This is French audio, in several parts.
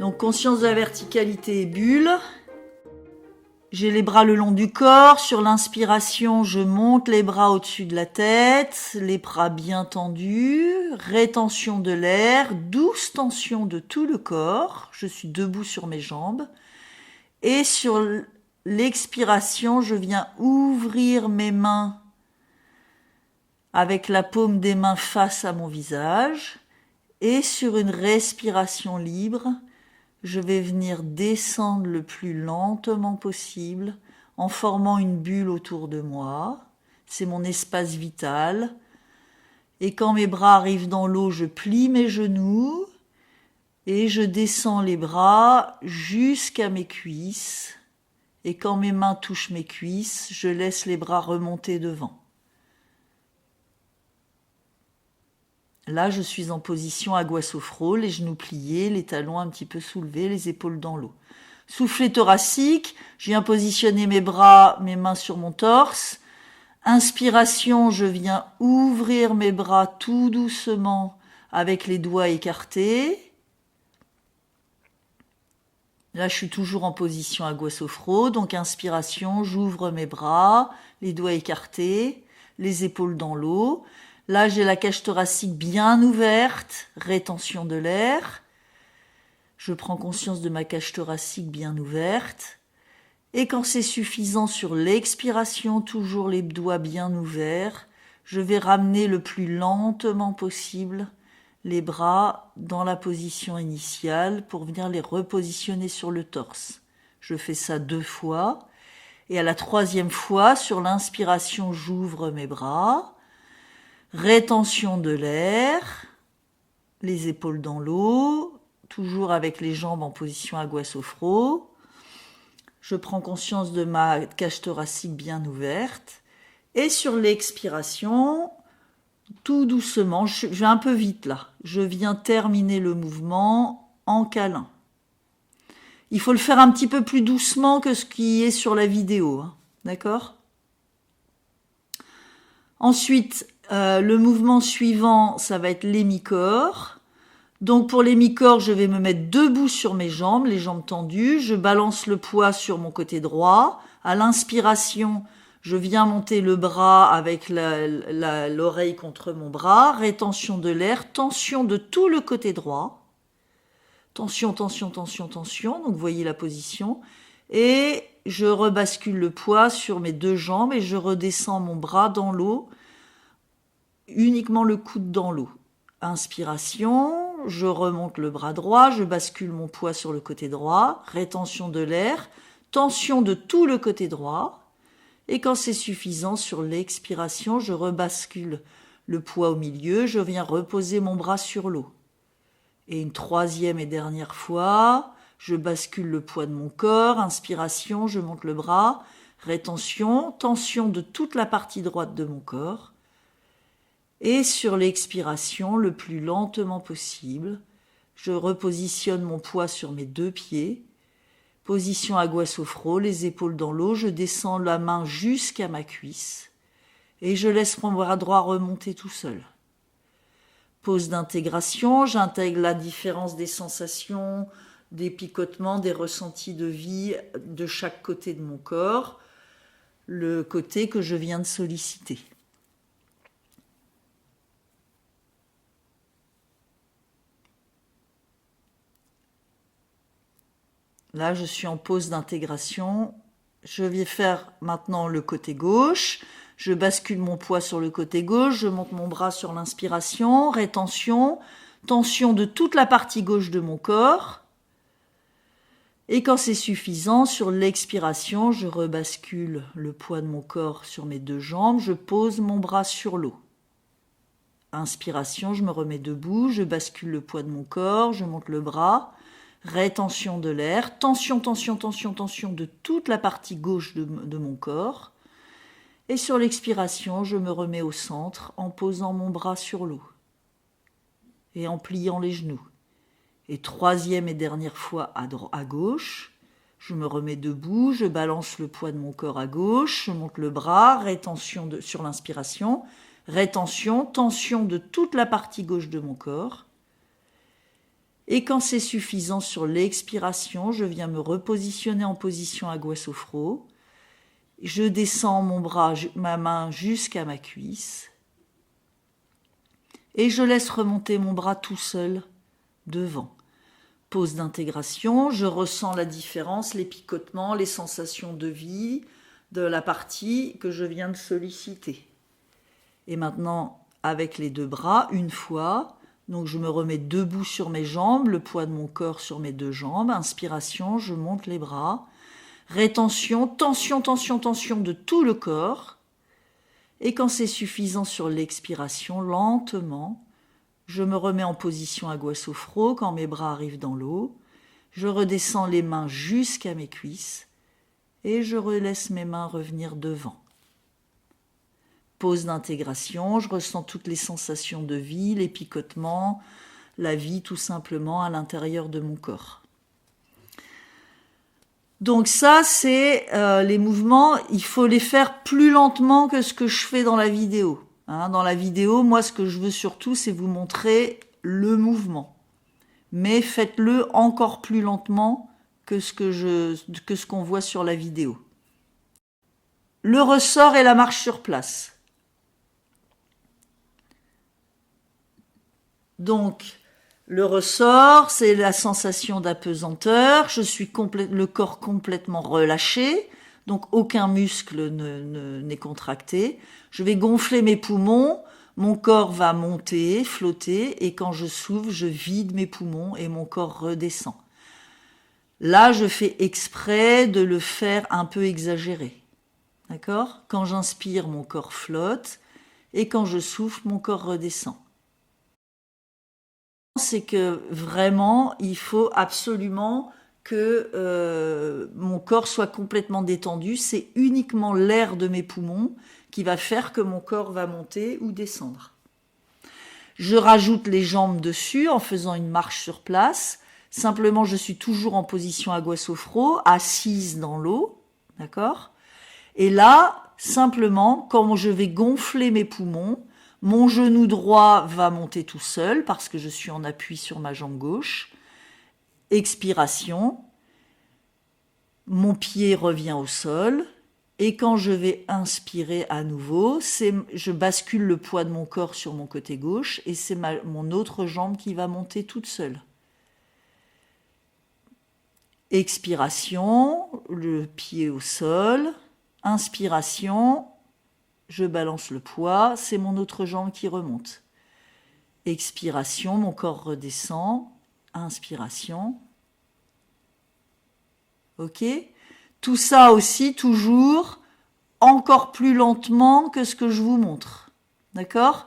Donc conscience de la verticalité et bulle. J'ai les bras le long du corps. Sur l'inspiration, je monte les bras au-dessus de la tête, les bras bien tendus, rétention de l'air, douce tension de tout le corps. Je suis debout sur mes jambes. Et sur l'expiration, je viens ouvrir mes mains avec la paume des mains face à mon visage. Et sur une respiration libre, je vais venir descendre le plus lentement possible en formant une bulle autour de moi. C'est mon espace vital. Et quand mes bras arrivent dans l'eau, je plie mes genoux et je descends les bras jusqu'à mes cuisses. Et quand mes mains touchent mes cuisses, je laisse les bras remonter devant. Là, je suis en position aguasofro, les genoux pliés, les talons un petit peu soulevés, les épaules dans l'eau. Soufflet thoracique, je viens positionner mes bras, mes mains sur mon torse. Inspiration, je viens ouvrir mes bras tout doucement avec les doigts écartés. Là, je suis toujours en position aguasofro, donc inspiration, j'ouvre mes bras, les doigts écartés, les épaules dans l'eau. Là, j'ai la cage thoracique bien ouverte, rétention de l'air. Je prends conscience de ma cage thoracique bien ouverte. Et quand c'est suffisant sur l'expiration, toujours les doigts bien ouverts, je vais ramener le plus lentement possible les bras dans la position initiale pour venir les repositionner sur le torse. Je fais ça 2 fois. Et à la 3e fois, sur l'inspiration, j'ouvre mes bras. Rétention de l'air, les épaules dans l'eau, toujours avec les jambes en position aguasofro. Je prends conscience de ma cage thoracique bien ouverte. Et sur l'expiration, tout doucement, je vais un peu vite là, je viens terminer le mouvement en câlin. Il faut le faire un petit peu plus doucement que ce qui est sur la vidéo, hein, d'accord ? Ensuite, le mouvement suivant, ça va être l'hémicorps. Donc pour l'hémicorps, je vais me mettre debout sur mes jambes, les jambes tendues. Je balance le poids sur mon côté droit. À l'inspiration, je viens monter le bras avec l'oreille contre mon bras. Rétention de l'air, tension de tout le côté droit. Tension, tension, tension, tension. Donc vous voyez la position. Et je rebascule le poids sur mes 2 jambes et je redescends mon bras dans l'eau. Uniquement le coude dans l'eau. Inspiration, je remonte le bras droit, je bascule mon poids sur le côté droit, rétention de l'air, tension de tout le côté droit, et quand c'est suffisant, sur l'expiration, je rebascule le poids au milieu, je viens reposer mon bras sur l'eau. Et une 3e et dernière fois, je bascule le poids de mon corps, inspiration, je monte le bras, rétention, tension de toute la partie droite de mon corps. Et sur l'expiration, le plus lentement possible, je repositionne mon poids sur mes 2 pieds. Position aguasofro, les épaules dans l'eau, je descends la main jusqu'à ma cuisse et je laisse mon bras droit remonter tout seul. Pause d'intégration, j'intègre la différence des sensations, des picotements, des ressentis de vie de chaque côté de mon corps, le côté que je viens de solliciter. Là, je suis en pause d'intégration. Je vais faire maintenant le côté gauche. Je bascule mon poids sur le côté gauche. Je monte mon bras sur l'inspiration. Rétention. Tension de toute la partie gauche de mon corps. Et quand c'est suffisant, sur l'expiration, je rebascule le poids de mon corps sur mes 2 jambes. Je pose mon bras sur l'eau. Inspiration, je me remets debout. Je bascule le poids de mon corps. Je monte le bras. Rétention de l'air, tension, tension, tension, tension de toute la partie gauche de mon corps. Et sur l'expiration, je me remets au centre en posant mon bras sur l'eau et en pliant les genoux. Et 3e et dernière fois à gauche, je me remets debout, je balance le poids de mon corps à gauche, je monte le bras, rétention sur l'inspiration, rétention, tension de toute la partie gauche de mon corps. Et quand c'est suffisant sur l'expiration, je viens me repositionner en position agua sofro. Je descends mon bras, ma main jusqu'à ma cuisse. Et je laisse remonter mon bras tout seul devant. Pause d'intégration, je ressens la différence, les picotements, les sensations de vie de la partie que je viens de solliciter. Et maintenant, avec les deux bras, une fois, donc je me remets debout sur mes jambes, le poids de mon corps sur mes deux jambes. Inspiration, je monte les bras. Rétention, tension, tension, tension de tout le corps. Et quand c'est suffisant sur l'expiration, lentement, je me remets en position agua sofro quand mes bras arrivent dans l'eau. Je redescends les mains jusqu'à mes cuisses et je relaisse mes mains revenir devant. Pause d'intégration, je ressens toutes les sensations de vie, les picotements, la vie tout simplement à l'intérieur de mon corps. Donc ça, c'est les mouvements, il faut les faire plus lentement que ce que je fais dans la vidéo. Dans la vidéo, moi, ce que je veux surtout, c'est vous montrer le mouvement. Mais faites-le encore plus lentement que ce qu'on voit sur la vidéo. Le ressort et la marche sur place. Donc, le ressort, c'est la sensation d'apesanteur. Je suis le corps complètement relâché, donc aucun muscle n'est contracté. Je vais gonfler mes poumons, mon corps va monter, flotter, et quand je souffle, je vide mes poumons et mon corps redescend. Là, je fais exprès de le faire un peu exagéré. D'accord ? Quand j'inspire, mon corps flotte, et quand je souffle, mon corps redescend. C'est que vraiment, il faut absolument que mon corps soit complètement détendu. C'est uniquement l'air de mes poumons qui va faire que mon corps va monter ou descendre. Je rajoute les jambes dessus en faisant une marche sur place. Simplement, je suis toujours en position agua sofro, assise dans l'eau, d'accord ? Et là, simplement, quand je vais gonfler mes poumons, mon genou droit va monter tout seul parce que je suis en appui sur ma jambe gauche. Expiration. Mon pied revient au sol. Et quand je vais inspirer à nouveau, je bascule le poids de mon corps sur mon côté gauche et c'est mon autre jambe qui va monter toute seule. Expiration, le pied au sol. Inspiration. Je balance le poids, c'est mon autre jambe qui remonte. Expiration, mon corps redescend. Inspiration. Ok ? Tout ça aussi, toujours, encore plus lentement que ce que je vous montre. D'accord ?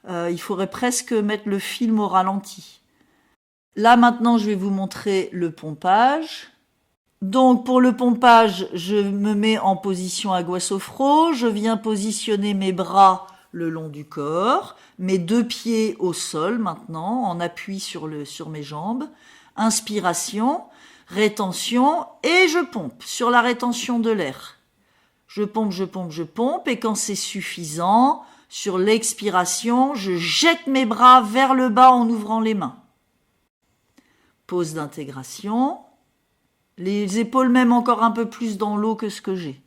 Il faudrait presque mettre le film au ralenti. Là, maintenant, je vais vous montrer le pompage. Donc, pour le pompage, je me mets en position agua sofro. Je viens positionner mes bras le long du corps, mes deux pieds au sol maintenant, en appui sur mes jambes. Inspiration, rétention, et je pompe sur la rétention de l'air. Je pompe, je pompe, je pompe, et quand c'est suffisant, sur l'expiration, je jette mes bras vers le bas en ouvrant les mains. Pause d'intégration. Les épaules même encore un peu plus dans l'eau que ce que j'ai.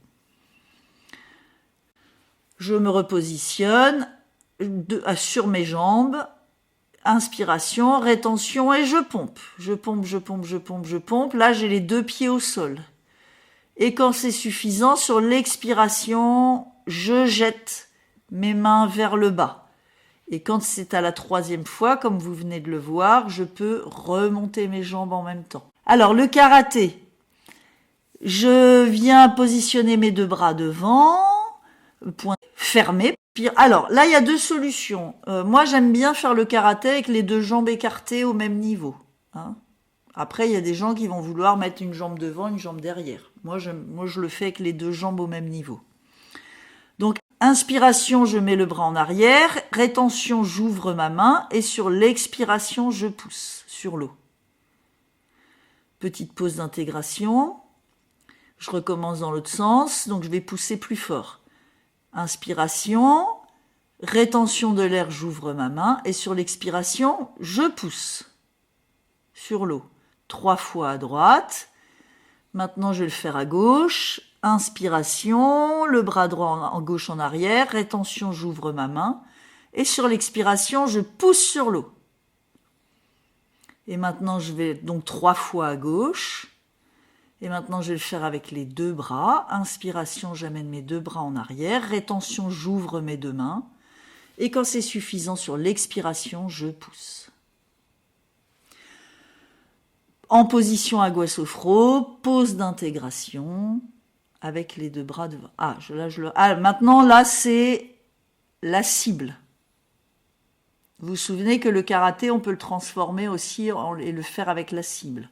Je me repositionne sur mes jambes. Inspiration, rétention et je pompe. Je pompe, je pompe, je pompe, je pompe. Là, j'ai les deux pieds au sol. Et quand c'est suffisant, sur l'expiration, je jette mes mains vers le bas. Et quand c'est à la troisième fois, comme vous venez de le voir, je peux remonter mes jambes en même temps. Alors, le karaté. Je viens positionner mes deux bras devant, point fermé. Alors, là, il y a deux solutions. Moi, j'aime bien faire le karaté avec les deux jambes écartées au même niveau. Après, il y a des gens qui vont vouloir mettre une jambe devant, une jambe derrière. Moi, je le fais avec les deux jambes au même niveau. Donc, inspiration, je mets le bras en arrière. Rétention, j'ouvre ma main. Et sur l'expiration, je pousse sur l'eau. Petite pause d'intégration. Je recommence dans l'autre sens. Donc, je vais pousser plus fort. Inspiration. Rétention de l'air, j'ouvre ma main. Et sur l'expiration, je pousse. sur l'eau. 3 fois à droite. Maintenant, je vais le faire à gauche. Inspiration, le bras droit en gauche en arrière. Rétention, j'ouvre ma main. Et sur l'expiration, je pousse sur l'eau. Et maintenant, je vais donc 3 fois à gauche. Et maintenant, je vais le faire avec les 2 bras. Inspiration, j'amène mes 2 bras en arrière. Rétention, j'ouvre mes 2 mains. Et quand c'est suffisant, sur l'expiration, je pousse. En position Aguasofro, pose d'intégration, avec les 2 bras devant. Maintenant, là, c'est la cible. Vous vous souvenez que le karaté, on peut le transformer aussi et le faire avec la cible.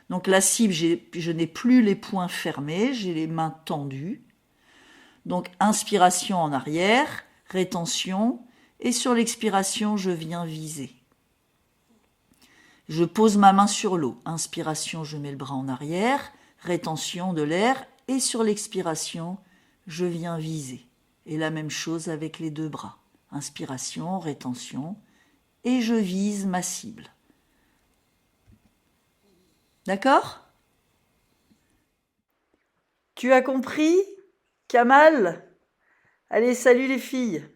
Donc la cible, je n'ai plus les poings fermés, j'ai les mains tendues. Donc inspiration en arrière, rétention, et sur l'expiration, je viens viser. Je pose ma main sur l'eau. Inspiration, je mets le bras en arrière, rétention de l'air, et sur l'expiration, je viens viser. Et la même chose avec les 2 bras. Inspiration, rétention, et je vise ma cible. D'accord ? Tu as compris, Kamal ? Allez, salut les filles !